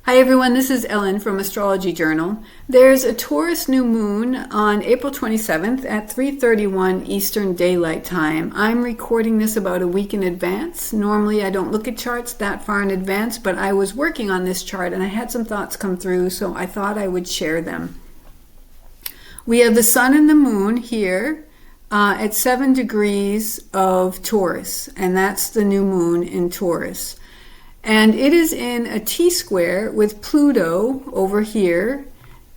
Hi everyone, this is Ellen from Astrology Journal. There's a Taurus new moon on April 27th at 3:31 Eastern Daylight Time. I'm recording this about a week in advance. Normally I don't look at charts that far in advance, but I was working on this chart and I had some thoughts come through, so I thought I would share them. We have the sun and the moon here at 7 degrees of Taurus, and that's the new moon in Taurus. And it is in a T-square with Pluto over here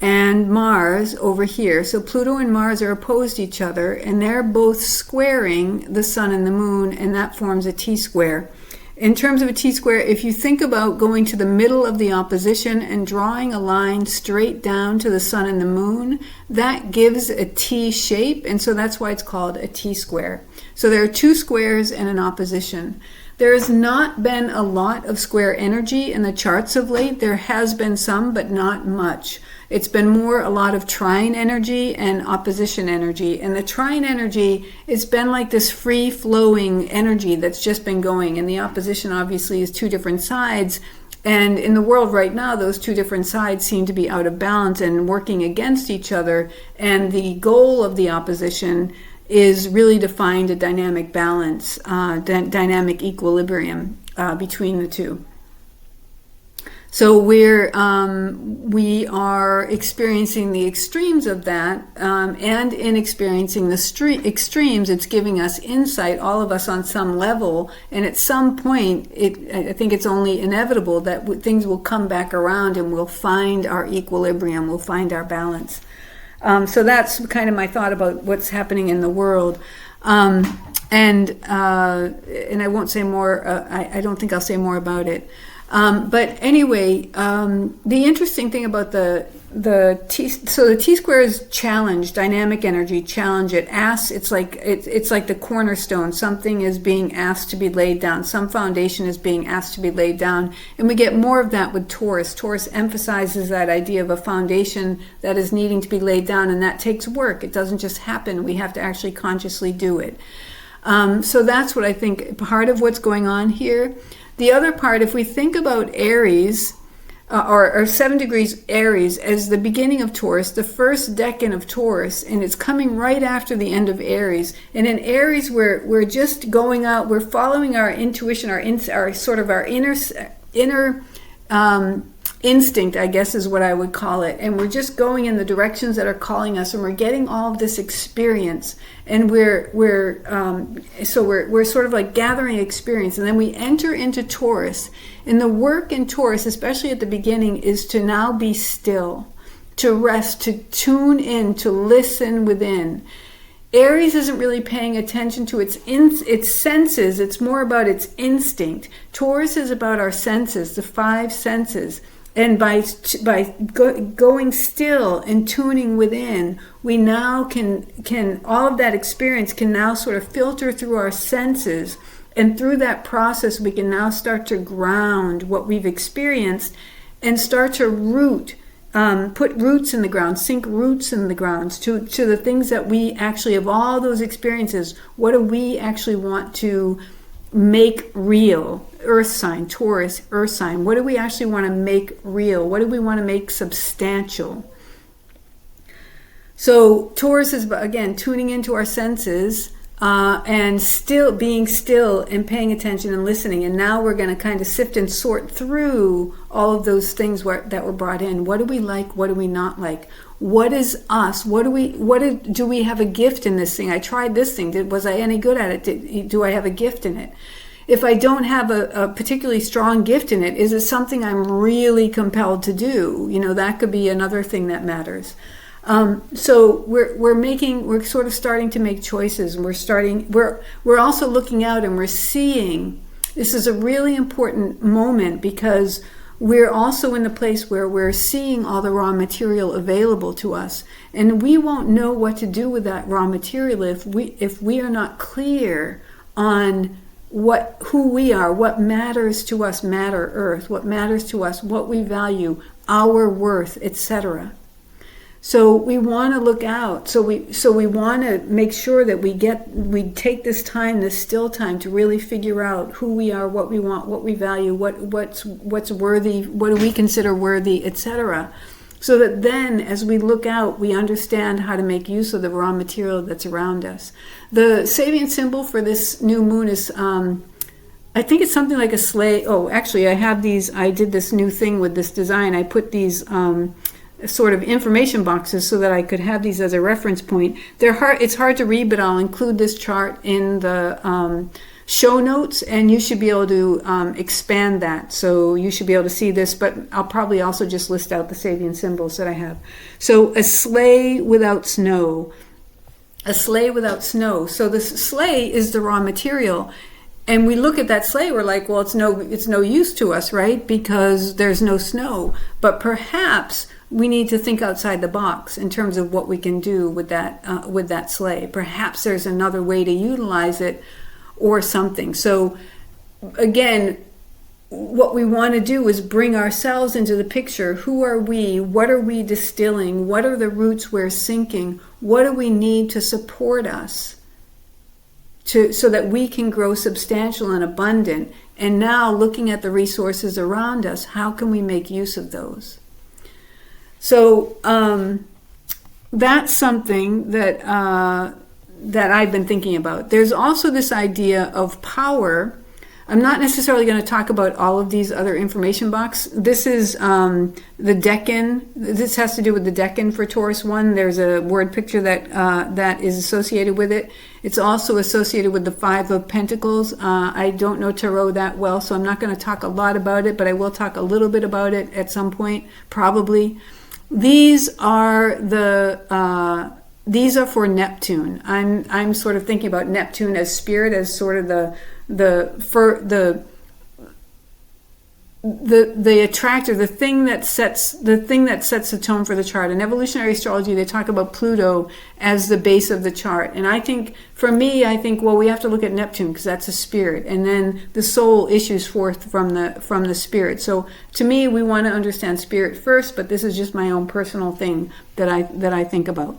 and Mars over here. So Pluto and Mars are opposed to each other, and they're both squaring the sun and the moon, and that forms a T-square. In terms of a T-square, if you think about going to the middle of the opposition and drawing a line straight down to the sun and the moon, that gives a T shape, and so that's why it's called a T-square. So there are two squares and an opposition. There has not been a lot of square energy in the charts of late. There has been some, but not much. It's been more a lot of trine energy and opposition energy. And the trine energy, it's been like this free-flowing energy that's just been going. And the opposition obviously is two different sides. And in the world right now, those two different sides seem to be out of balance and working against each other. And the goal of the opposition is really to find a dynamic balance, dynamic equilibrium between the two. So we are experiencing the extremes of that, and in experiencing the extremes, it's giving us insight, all of us on some level, and at some point, I think it's only inevitable that things will come back around and we'll find our equilibrium, we'll find our balance. So that's kind of my thought about what's happening in the world. And I won't say more, I don't think I'll say more about it. But anyway, the interesting thing about the T-square is challenge, dynamic energy, challenge. It asks, it's like the cornerstone. Something is being asked to be laid down. Some foundation is being asked to be laid down. And we get more of that with Taurus. Taurus emphasizes that idea of a foundation that is needing to be laid down, and that takes work. It doesn't just happen. We have to actually consciously do it. So that's what I think, part of what's going on here. The other part, if we think about Aries, or 7 degrees Aries as the beginning of Taurus, the first decan of Taurus, and it's coming right after the end of Aries. And in Aries, we're just going out, we're following our intuition, our sort of our inner instinct, I guess is what I would call it. And we're just going in the directions that are calling us, and we're getting all of this experience. And we're sort of like gathering experience. And then we enter into Taurus. And the work in Taurus, especially at the beginning, is to now be still, to rest, to tune in, to listen within. Aries isn't really paying attention to its senses. It's more about its instinct. Taurus is about our senses, the 5 senses. And by going still and tuning within, we now can all of that experience can now sort of filter through our senses. And through that process, we can now start to ground what we've experienced and start to root, put roots in the ground, sink roots in the ground to the things that we actually, of all those experiences, what do we actually want to make real? Earth sign, Taurus, earth sign. What do we actually want to make real? What do we want to make substantial? So Taurus is, again, tuning into our senses and still being still and paying attention and listening. And now we're going to kind of sift and sort through all of those things that were brought in. What do we like? What do we not like? What is us? Do we have a gift in this thing? I tried this thing. Was I any good at it? Do I have a gift in it? If I don't have a particularly strong gift in it, is it something I'm really compelled to do? That could be another thing that matters. So we're sort of starting to make choices, and we're also looking out and we're seeing. This is a really important moment because we're also in the place where we're seeing all the raw material available to us, and we won't know what to do with that raw material if we are not clear on who we are, what matters to us, Matter Earth, what matters to us, what we value, our worth, etc. So we want to look out. So we want to make sure that we take this time, this still time, to really figure out who we are, what we want, what we value, what's worthy, what do we consider worthy, etc. So that then, as we look out, we understand how to make use of the raw material that's around us. The Sabian symbol for this new moon is, I think it's something like a sleigh. Oh, actually, I did this new thing with this design. I put these sort of information boxes so that I could have these as a reference point. It's hard to read, but I'll include this chart in the show notes, and you should be able to expand that. So you should be able to see this, but I'll probably also just list out the Sabian symbols that I have. So a sleigh without snow. A sleigh without snow. So the sleigh is the raw material. And we look at that sleigh, we're like, well, it's no use to us, right? Because there's no snow. But perhaps we need to think outside the box in terms of what we can do with that sleigh. Perhaps there's another way to utilize it or something. So again, what we want to do is bring ourselves into the picture. Who are we? What are we distilling? What are the roots we're sinking? What do we need to support us so that we can grow substantial and abundant? And now, looking at the resources around us, how can we make use of those? So that's something that I've been thinking about. There's also this idea of power. I'm not necessarily going to talk about all of these other information boxes. This is the Decan. This has to do with the Decan for Taurus 1. There's a word picture that is associated with it. It's also associated with the Five of Pentacles. I don't know Tarot that well, so I'm not going to talk a lot about it, but I will talk a little bit about it at some point, probably. These are for Neptune. I'm sort of thinking about Neptune as spirit, as sort of the attractor, the thing that sets the tone for the chart. In evolutionary astrology, they talk about Pluto as the base of the chart. And I think, well, we have to look at Neptune because that's a spirit, and then the soul issues forth from the spirit. So to me, we want to understand spirit first, but this is just my own personal thing that I think about.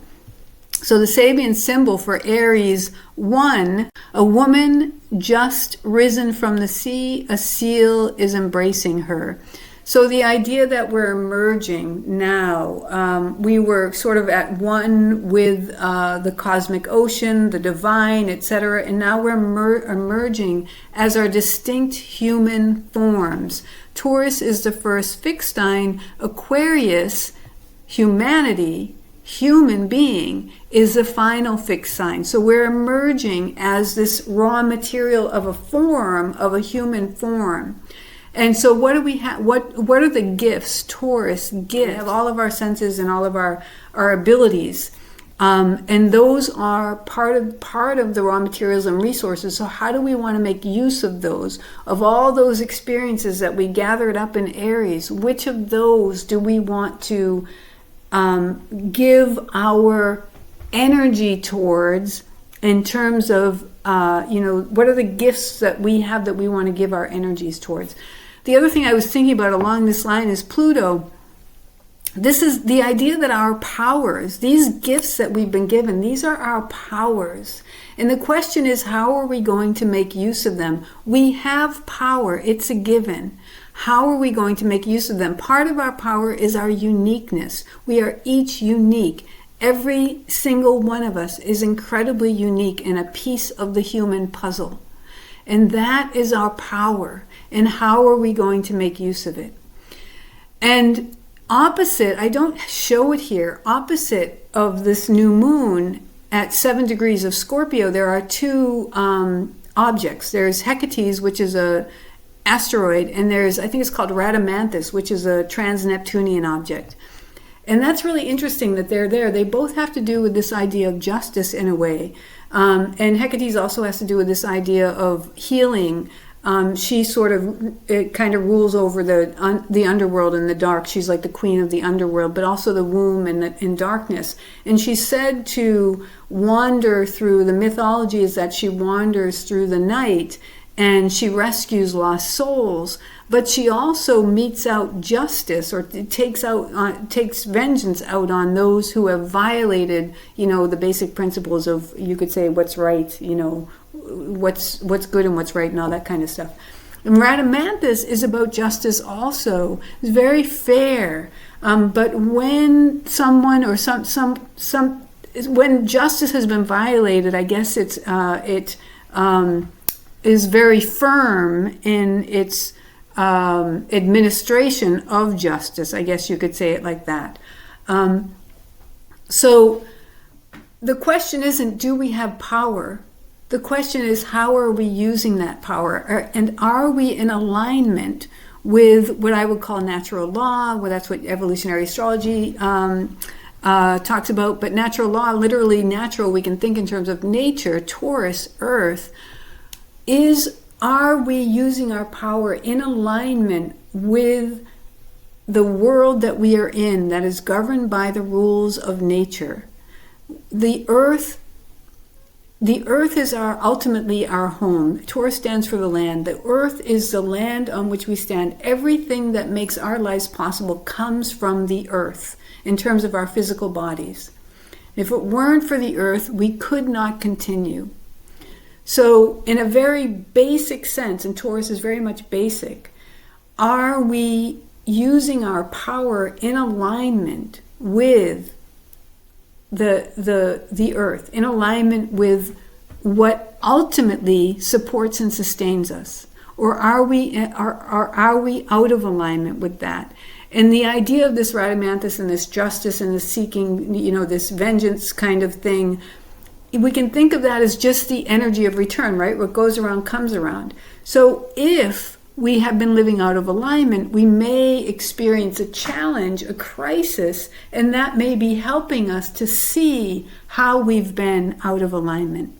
So the Sabian symbol for Aries 1, a woman just risen from the sea, a seal is embracing her. So the idea that we're emerging now, we were sort of at one with the cosmic ocean, the divine, etc., and now we're emerging as our distinct human forms. Taurus is the first fixed sign. Aquarius, humanity, human being, is the final fixed sign. So we're emerging as this raw material of a form, of a human form. And so what do we have? What are the gifts Taurus gives? We have all of our senses and all of our abilities. And those are part of the raw materials and resources. So how do we want to make use of those? Of all those experiences that we gathered up in Aries, which of those do we want to give our energy towards, in terms of, what are the gifts that we have that we want to give our energies towards? The other thing I was thinking about along this line is Pluto. This is the idea that our powers, these gifts that we've been given, these are our powers. And the question is, how are we going to make use of them? We have power. It's a given. How are we going to make use of them? Part of our power is our uniqueness. We are each unique. Every single one of us is incredibly unique and a piece of the human puzzle. And that is our power. And how are we going to make use of it? And opposite, I don't show it here, opposite of this new moon at 7 degrees of Scorpio, there are two objects. There's Hecates, which is a asteroid, and there's, I think it's called Rhadamanthus, which is a trans-Neptunian object. And that's really interesting that they're there. They both have to do with this idea of justice in a way. And Hecates also has to do with this idea of healing. She kind of rules over the underworld and the dark. She's like the queen of the underworld, but also the womb and darkness. And she's said to wander through, the mythology is that she wanders through the night and she rescues lost souls. but she also metes out justice, or takes vengeance out on those who have violated, the basic principles of, you could say, what's right, what's good and what's right and all that kind of stuff. And Rhadamanthus is about justice also. It's very fair, but when someone or when justice has been violated, I guess it is very firm in its administration of justice. I guess you could say it like that. So the question isn't, do we have power? The question is, how are we using that power? And are we in alignment with what I would call natural law? Well, that's what evolutionary astrology talks about. But natural law, literally natural, we can think in terms of nature, Taurus, Earth, are we using our power in alignment with the world that we are in, that is governed by the rules of nature? The earth is ultimately our home. Taurus stands for the land. The earth is the land on which we stand. Everything that makes our lives possible comes from the earth in terms of our physical bodies. If it weren't for the earth, we could not continue. So in a very basic sense, and Taurus is very much basic, are we using our power in alignment with the earth, in alignment with what ultimately supports and sustains us? Or are we out of alignment with that? And the idea of this Rhadamanthus and this justice and this seeking, this vengeance kind of thing, we can think of that as just the energy of return, right? What goes around comes around. So if we have been living out of alignment, we may experience a challenge, a crisis, and that may be helping us to see how we've been out of alignment.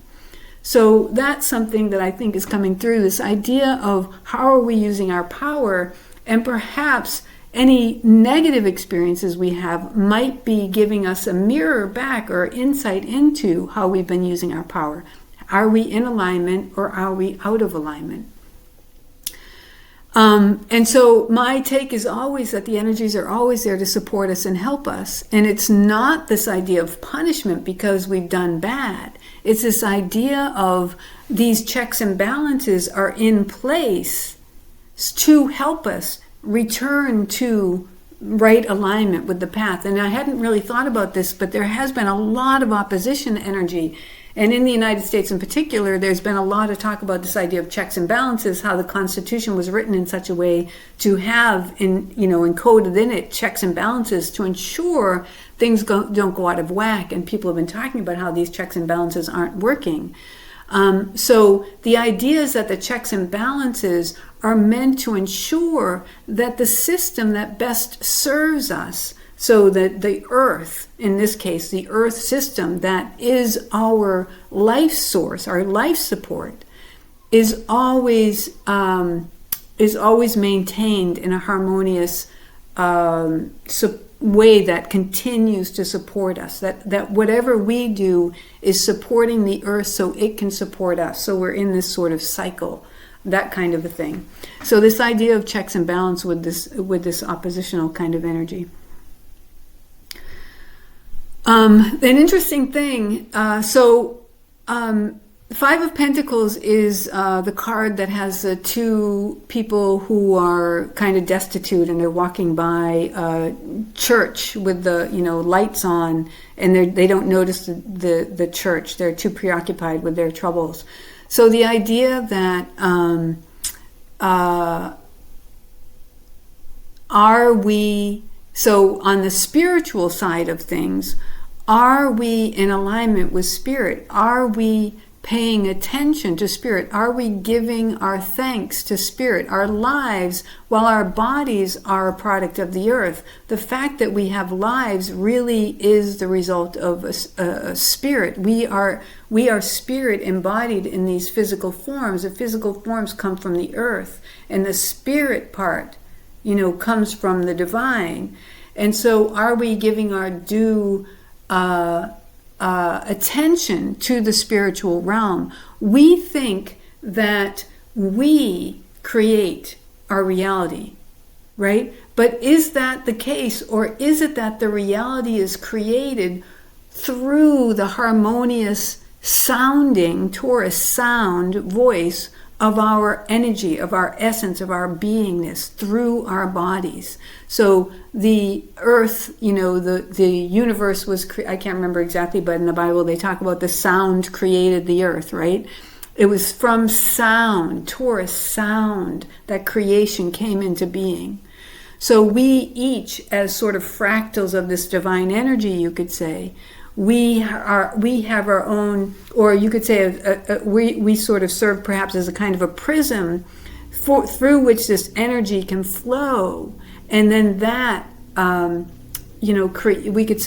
So that's something that I think is coming through, this idea of how are we using our power, and perhaps any negative experiences we have might be giving us a mirror back or insight into how we've been using our power. Are we in alignment or are we out of alignment? And so my take is always that the energies are always there to support us and help us. And it's not this idea of punishment because we've done bad. It's this idea of these checks and balances are in place to help us return to right alignment with the path. And I hadn't really thought about this, but there has been a lot of opposition energy. And in the United States in particular, there's been a lot of talk about this idea of checks and balances, how the Constitution was written in such a way to have encoded in it checks and balances to ensure things don't go out of whack. And people have been talking about how these checks and balances aren't working. So the idea is that the checks and balances are meant to ensure that the system that best serves us, so that the earth, in this case, the earth system that is our life source, our life support, is always maintained in a harmonious way that continues to support us. That whatever we do is supporting the earth so it can support us. So we're in this sort of cycle, that kind of a thing. So this idea of checks and balance with this oppositional kind of energy. An interesting thing, Five of Pentacles is the card that has the two people who are kind of destitute and they're walking by a church with the lights on, and they don't notice the church. They're too preoccupied with their troubles. So the idea that so on the spiritual side of things, are we in alignment with spirit? Are we paying attention to spirit? Are we giving our thanks to spirit? Our lives, while our bodies are a product of the earth, the fact that we have lives really is the result of a spirit. We are spirit embodied in these physical forms. The physical forms come from the earth, and the spirit part, comes from the divine. And so are we giving our due attention to the spiritual realm? We think that we create our reality, right? But is that the case, or is it that the reality is created through the harmonious sounding Taurus sound voice of our energy, of our essence, of our beingness through our bodies? So the earth, the universe was, I can't remember exactly, but in the Bible they talk about the sound created the earth, right? It was from sound, Taurus sound, that creation came into being. So we each, as sort of fractals of this divine energy, you could say, we have our own, or you could say we sort of serve perhaps as a kind of a prism through which this energy can flow, and then that we could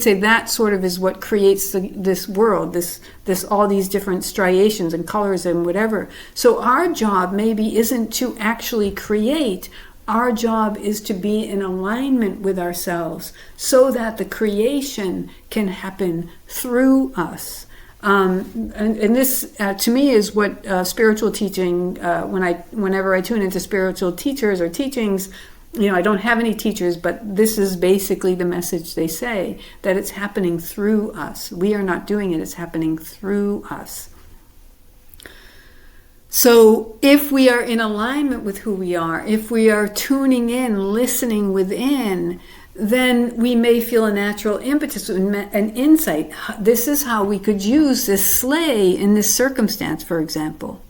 say that sort of is what creates this world, this all these different striations and colors and whatever. So our job maybe isn't to actually create. Our job is to be in alignment with ourselves so that the creation can happen through us. And this, to me, is what spiritual teaching, whenever I tune into spiritual teachers or teachings, I don't have any teachers, but this is basically the message they say, that it's happening through us. We are not doing it, it's happening through us. So if we are in alignment with who we are, if we are tuning in, listening within, then we may feel a natural impetus, an insight. This is how we could use this sleigh in this circumstance, for example,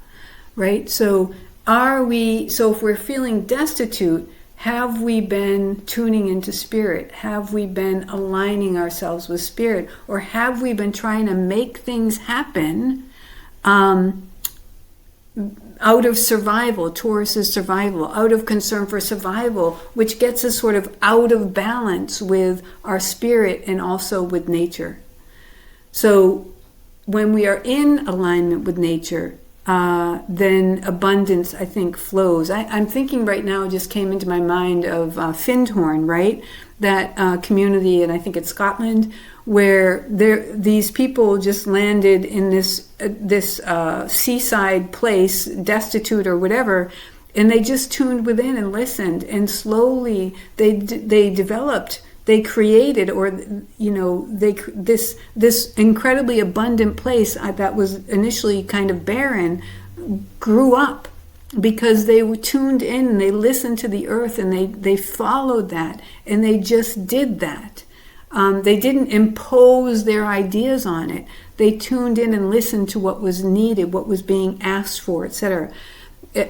right? So if we're feeling destitute, have we been tuning into spirit? Have we been aligning ourselves with spirit? Or have we been trying to make things happen out of survival? Taurus is survival, out of concern for survival, which gets us sort of out of balance with our spirit and also with nature. So when we are in alignment with nature, then abundance, I think, flows. I'm thinking right now, just came into my mind of Findhorn, right? That community, and I think it's Scotland, where these people just landed in this seaside place, destitute or whatever, and they just tuned within and listened, and slowly they developed. They created, this incredibly abundant place that was initially kind of barren, grew up because they were tuned in and they listened to the earth and they followed that, and they just did that. They didn't impose their ideas on it. They tuned in and listened to what was needed, what was being asked for, etc.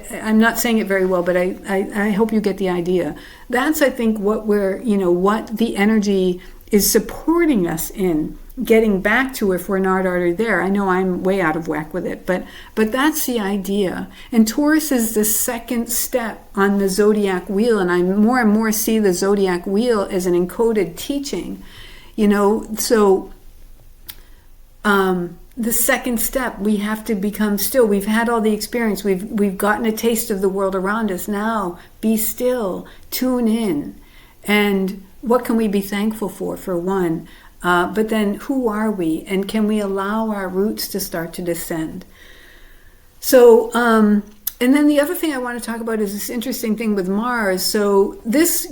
I'm not saying it very well, but I hope you get the idea. That's, I think, what what the energy is supporting us in getting back to, if we're not already there. I know I'm way out of whack with it, but that's the idea. And Taurus is the second step on the zodiac wheel, and I more and more see the zodiac wheel as an encoded teaching. The second step, we have to become still. We've had all the experience. We've gotten a taste of the world around us. Now, be still, tune in. And what can we be thankful for one? But then, who are we? And can we allow our roots to start to descend? So, and then the other thing I want to talk about is this interesting thing with Mars. So this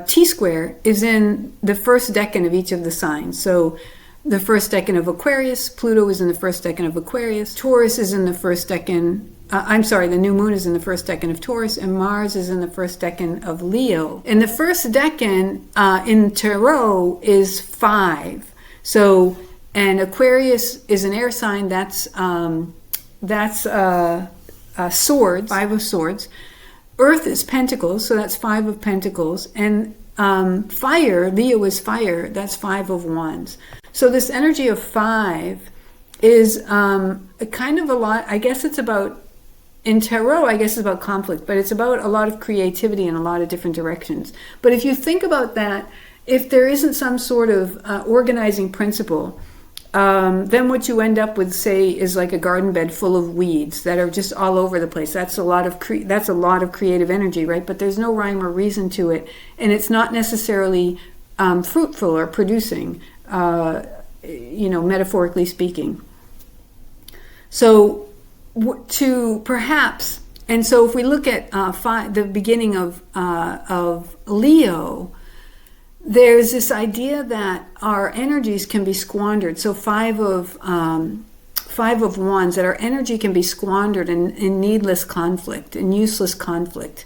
T-square is in the first decan of each of the signs. So the first decan of Aquarius, Pluto is in the first decan of Aquarius, Taurus is in the first decan, the new moon is in the first decan of Taurus, and Mars is in the first decan of Leo. And the first decan in Tarot is 5. So, and Aquarius is an air sign, that's swords, 5 of swords. Earth is pentacles, so that's 5 of pentacles. And fire, Leo is fire, that's 5 of wands. So this energy of 5 is kind of a lot, I guess it's about, in tarot, I guess it's about conflict, but it's about a lot of creativity in a lot of different directions. But if you think about that, if there isn't some sort of organizing principle, then what you end up with, say, is like a garden bed full of weeds that are just all over the place. That's a lot of creative energy, right? But there's no rhyme or reason to it, and it's not necessarily fruitful or producing, metaphorically speaking. So to perhaps, and so if we look at the beginning of Leo, there's this idea that our energies can be squandered. So five of wands, that our energy can be squandered in needless conflict, in useless conflict.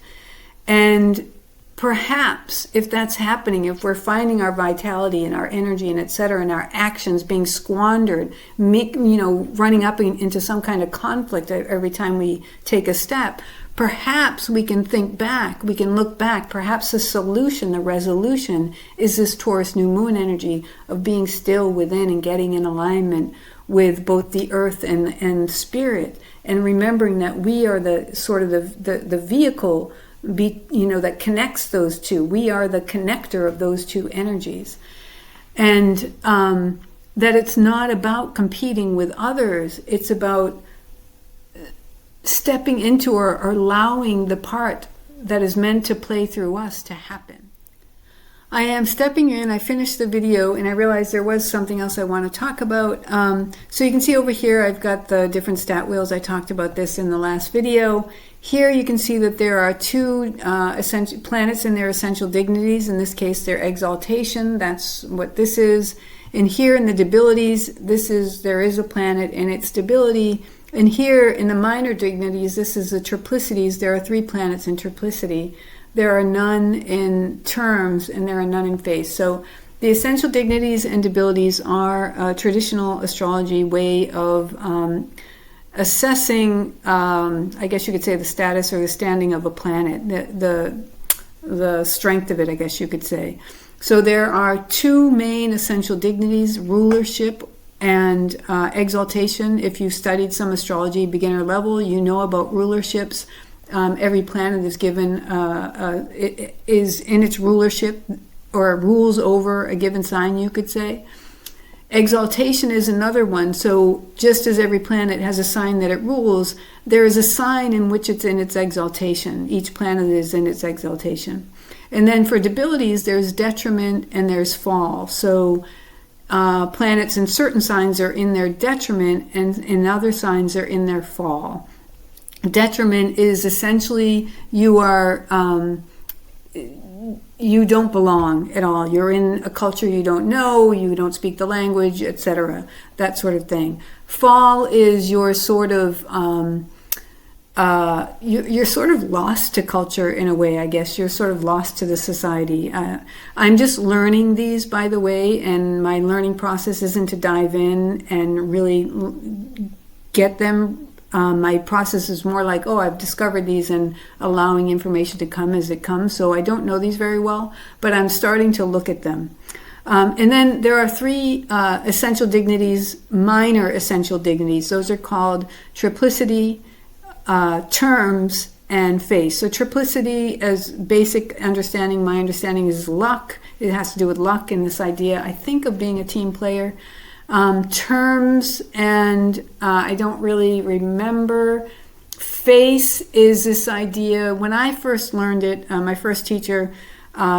And perhaps if that's happening, if we're finding our vitality and our energy and etc., and our actions being squandered, running up into some kind of conflict every time we take a step, perhaps we can think back, we can look back, perhaps the solution, the resolution is this Taurus new moon energy of being still within and getting in alignment with both the earth and spirit, and remembering that we are the sort of the vehicle that connects those two. We are the connector of those two energies. And that it's not about competing with others, it's about stepping into or allowing the part that is meant to play through us to happen. I am stepping in. I finished the video and I realized there was something else I want to talk about. So you can see over here I've got the different stat wheels. I talked about this in the last video. Here you can see that there are two essential planets in their essential dignities. In this case, their exaltation. That's what this is. And here in the debilities, there is a planet and its debility. And here in the minor dignities, this is the triplicities. There are 3 planets in triplicity. There are none in terms and there are none in face. So the essential dignities and debilities are a traditional astrology way of assessing, I guess you could say, the status or the standing of a planet, the strength of it, I guess you could say. So there are 2 main essential dignities, rulership and exaltation. If you've studied some astrology beginner level, you know about rulerships. Every planet is given, is in its rulership or rules over a given sign, you could say. Exaltation is another one. So just as every planet has a sign that it rules, there is a sign in which it's in its exaltation. Each planet is in its exaltation. And then for debilities, there's detriment and there's fall. So planets in certain signs are in their detriment and in other signs are in their fall. Detriment is essentially you don't belong at all. You're in a culture you don't know, you don't speak the language, etc. That sort of thing. Fall is you're sort of you're sort of lost to culture in a way, I guess. You're sort of lost to the society. I'm just learning these, by the way, and my learning process isn't to dive in and really get them. My process is more like, I've discovered these and allowing information to come as it comes. So I don't know these very well, but I'm starting to look at them. And then there are 3 essential dignities, minor essential dignities. Those are called triplicity, terms, and face. So triplicity, as basic understanding, my understanding is luck. It has to do with luck and this idea, I think, of being a team player. Terms, and I don't really remember. Face is this idea. When I first learned it, my first teacher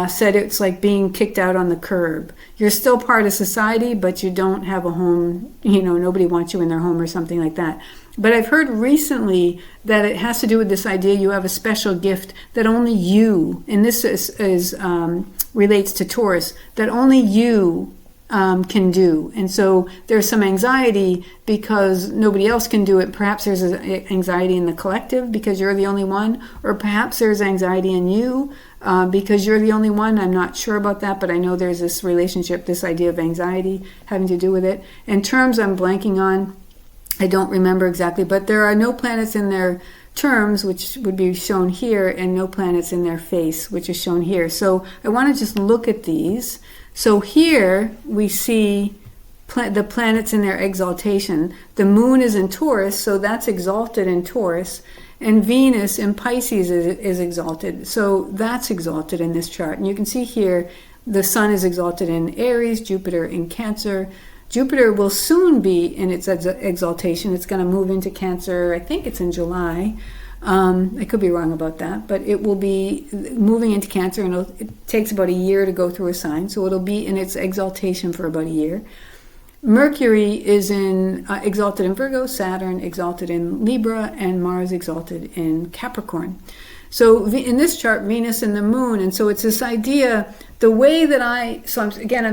said it's like being kicked out on the curb. You're still part of society, but you don't have a home. Nobody wants you in their home or something like that. But I've heard recently that it has to do with this idea you have a special gift that only you, and this is relates to Taurus, that only you can do. And so there's some anxiety because nobody else can do it. Perhaps there's anxiety in the collective because you're the only one, or perhaps there's anxiety in you because you're the only one. I'm not sure about that, but I know there's this relationship, this idea of anxiety having to do with it. And terms I'm blanking on. I don't remember exactly, but there are no planets in their terms, which would be shown here, and no planets in their face, which is shown here. So I want to just look at these. So here we see the planets in their exaltation. The moon is in Taurus, so that's exalted in Taurus. And Venus in Pisces is exalted. So that's exalted in this chart. And you can see here the sun is exalted in Aries, Jupiter in Cancer. Jupiter will soon be in its exaltation. It's going to move into Cancer. I think it's in July. I could be wrong about that, but it will be moving into Cancer, and it takes about a year to go through a sign, so it'll be in its exaltation for about a year. Mercury is exalted in Virgo, Saturn exalted in Libra, and Mars exalted in Capricorn. So in this chart, Venus and the moon, and so it's this idea, the way that I'm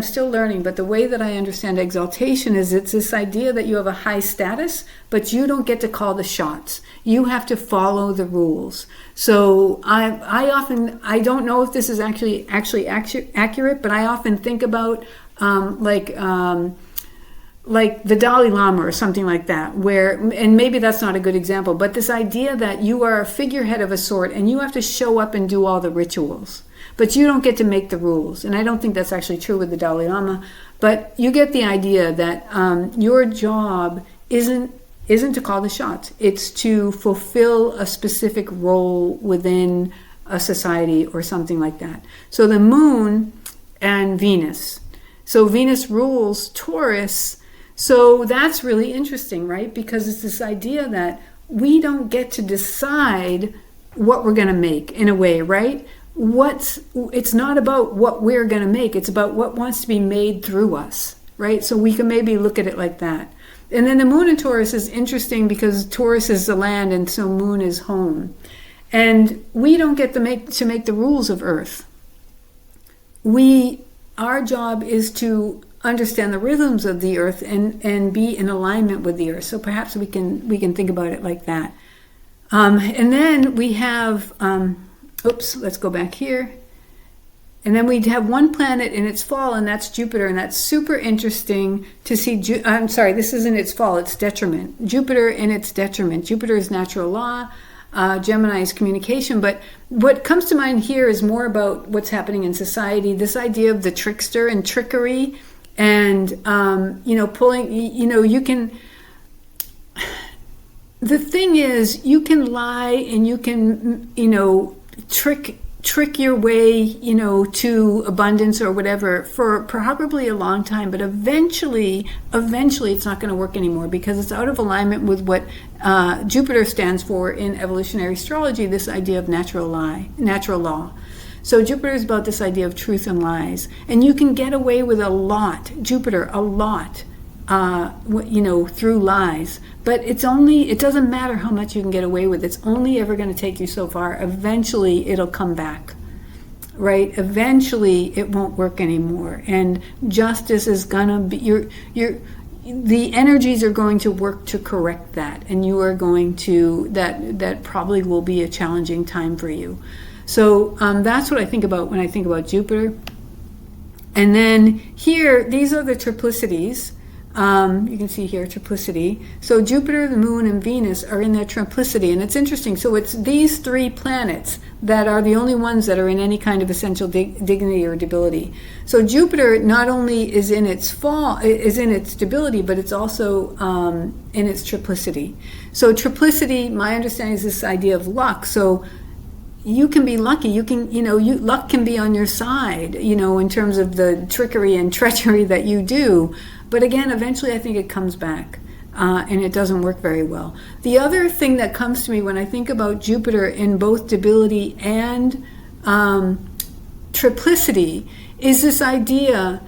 still learning, but the way that I understand exaltation is it's this idea that you have a high status, but you don't get to call the shots. You have to follow the rules. So I don't know if this is actually accurate, but I often think about like the Dalai Lama or something like that, and maybe that's not a good example, but this idea that you are a figurehead of a sort and you have to show up and do all the rituals, but you don't get to make the rules. And I don't think that's actually true with the Dalai Lama, but you get the idea that your job isn't to call the shots. It's to fulfill a specific role within a society or something like that. So the moon and Venus. So Venus rules Taurus. So that's really interesting, right? Because it's this idea that we don't get to decide what we're going to make in a way, right? It's not about what we're going to make. It's about what wants to be made through us, right? So we can maybe look at it like that. And then the moon in Taurus is interesting because Taurus is the land and so moon is home. And we don't get to make the rules of Earth. Our job is to understand the rhythms of the earth and be in alignment with the earth. So perhaps we can think about it like that. And then we have, let's go back here. And then we have one planet in its fall, and that's Jupiter, and that's super interesting to see. This isn't its fall, it's detriment. Jupiter in its detriment. Jupiter is natural law. Gemini is communication, but what comes to mind here is more about what's happening in society, this idea of the trickster and trickery and, the thing is, you can lie and you can, trick your way, to abundance or whatever for probably a long time, but eventually it's not going to work anymore because it's out of alignment with what Jupiter stands for in evolutionary astrology, this idea of natural law. So Jupiter is about this idea of truth and lies, and you can get away with a lot, through lies, but it doesn't matter how much you can get away with. It's only ever going to take you so far. Eventually it'll come back, right? Eventually it won't work anymore, and justice is gonna be the energies are going to work to correct that, and you are going to that probably will be a challenging time for you. So that's what I think about when I think about Jupiter. And then here, these are the triplicities. You can see here triplicity. So Jupiter, the moon, and Venus are in their triplicity, and it's interesting. So it's these three planets that are the only ones that are in any kind of essential dignity or debility. So Jupiter not only is in its debility, but it's also in its triplicity. So triplicity, my understanding, is this idea of luck. So you can be lucky. You can, luck can be on your side, in terms of the trickery and treachery that you do. But again, eventually I think it comes back, and it doesn't work very well. The other thing that comes to me when I think about Jupiter in both debility and triplicity is this idea.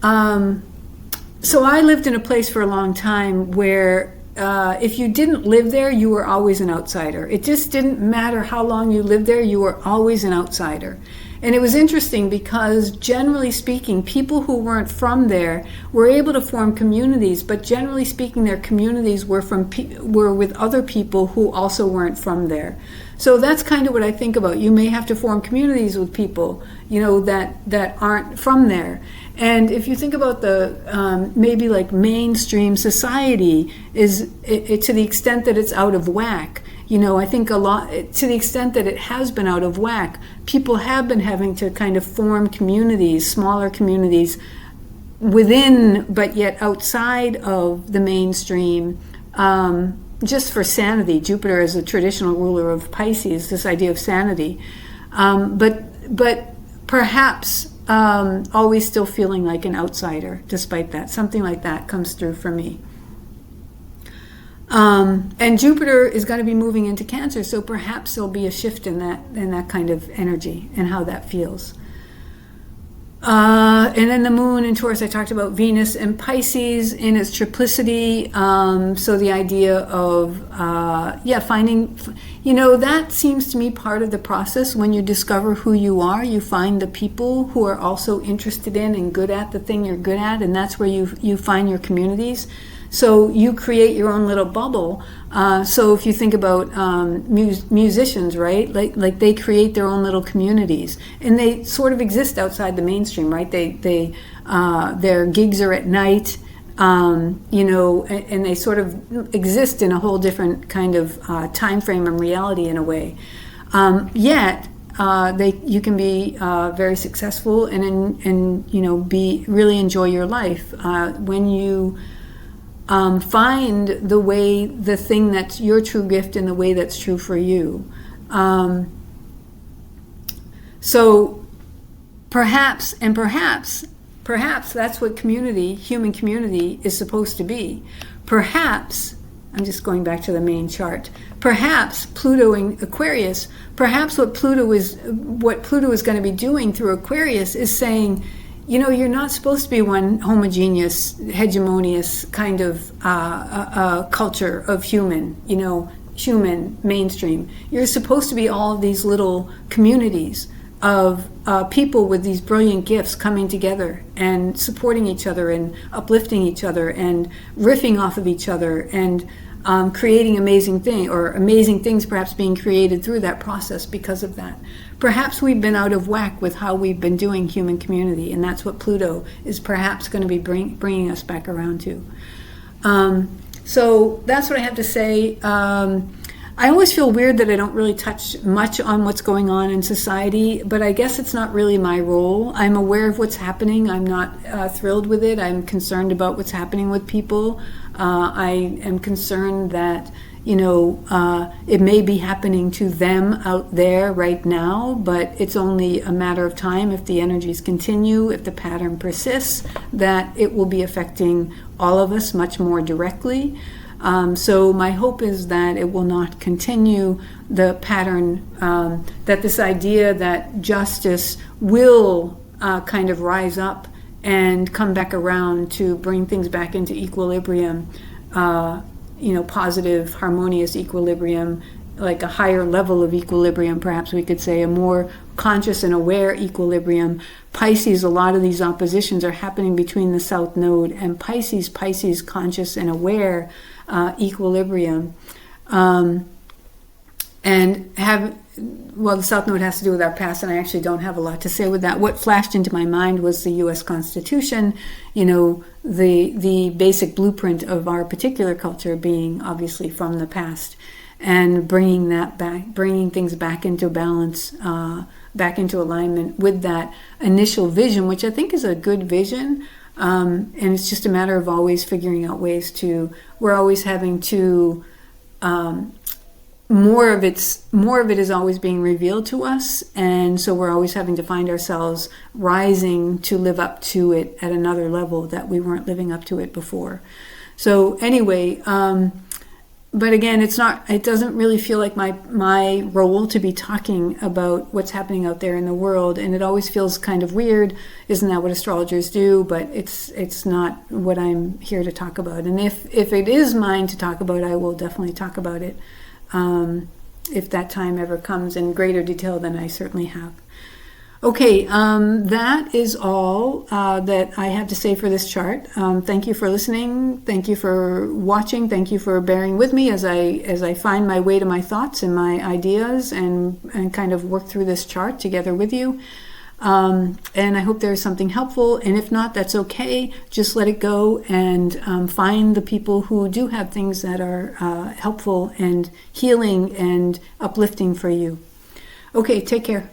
So I lived in a place for a long time where if you didn't live there, you were always an outsider. It just didn't matter how long you lived there, you were always an outsider. And it was interesting because, generally speaking, people who weren't from there were able to form communities, but generally speaking, their communities were with other people who also weren't from there. So that's kind of what I think about. You may have to form communities with people, that aren't from there. And if you think about the maybe like mainstream society is to the extent that it's out of whack. I think a lot, to the extent that it has been out of whack, people have been having to kind of form communities, smaller communities within, but yet outside of the mainstream, just for sanity. Jupiter is a traditional ruler of Pisces, this idea of sanity. But perhaps always still feeling like an outsider, despite that. Something like that comes through for me. And Jupiter is going to be moving into Cancer, so perhaps there'll be a shift in that kind of energy and how that feels. And then the moon in Taurus, I talked about Venus and Pisces in its triplicity. So the idea of, finding, that seems to me part of the process. When you discover who you are, you find the people who are also interested in and good at the thing you're good at, and that's where you find your communities. So you create your own little bubble. So if you think about musicians, right? Like they create their own little communities, and they sort of exist outside the mainstream, right? Their gigs are at night, and they sort of exist in a whole different kind of time frame and reality in a way. Yet you can be very successful and be really enjoy your life when you find the thing that's your true gift in the way that's true for you. So perhaps that's what human community is supposed to be. Perhaps, I'm just going back to the main chart, perhaps Pluto in Aquarius, perhaps what Pluto is going to be doing through Aquarius is saying, you're not supposed to be one homogeneous, hegemonious kind of culture of human mainstream. You're supposed to be all of these little communities of people with these brilliant gifts coming together and supporting each other and uplifting each other and riffing off of each other and creating amazing things perhaps being created through that process because of that. Perhaps we've been out of whack with how we've been doing human community, and that's what Pluto is perhaps going to be bringing us back around to. So that's what I have to say. I always feel weird that I don't really touch much on what's going on in society, but I guess it's not really my role. I'm aware of what's happening. I'm not thrilled with it. I'm concerned about what's happening with people. I am concerned that it may be happening to them out there right now, but it's only a matter of time if the energies continue, if the pattern persists, that it will be affecting all of us much more directly. So my hope is that it will not continue the pattern, that this idea that justice will kind of rise up and come back around to bring things back into equilibrium, positive, harmonious equilibrium, like a higher level of equilibrium, perhaps we could say, a more conscious and aware equilibrium. Pisces, a lot of these oppositions are happening between the South Node and Pisces, conscious and aware equilibrium. The South Node has to do with our past, and I actually don't have a lot to say with that. What flashed into my mind was the U.S. Constitution, the basic blueprint of our particular culture being obviously from the past, and bringing things back into balance, back into alignment with that initial vision, which I think is a good vision. And it's just a matter of always figuring out ways we're always having to, more of it is always being revealed to us, and so we're always having to find ourselves rising to live up to it at another level that we weren't living up to it before. So anyway, but again, it doesn't really feel like my role to be talking about what's happening out there in the world, and it always feels kind of weird. Isn't that what astrologers do? But it's not what I'm here to talk about. And if it is mine to talk about, I will definitely talk about it. If that time ever comes in greater detail than I certainly have. Okay, that is all that I have to say for this chart. Thank you for listening. Thank you for watching. Thank you for bearing with me as I find my way to my thoughts and my ideas and kind of work through this chart together with you. And I hope there's something helpful. And if not, that's okay. Just let it go and find the people who do have things that are helpful and healing and uplifting for you. Okay, take care.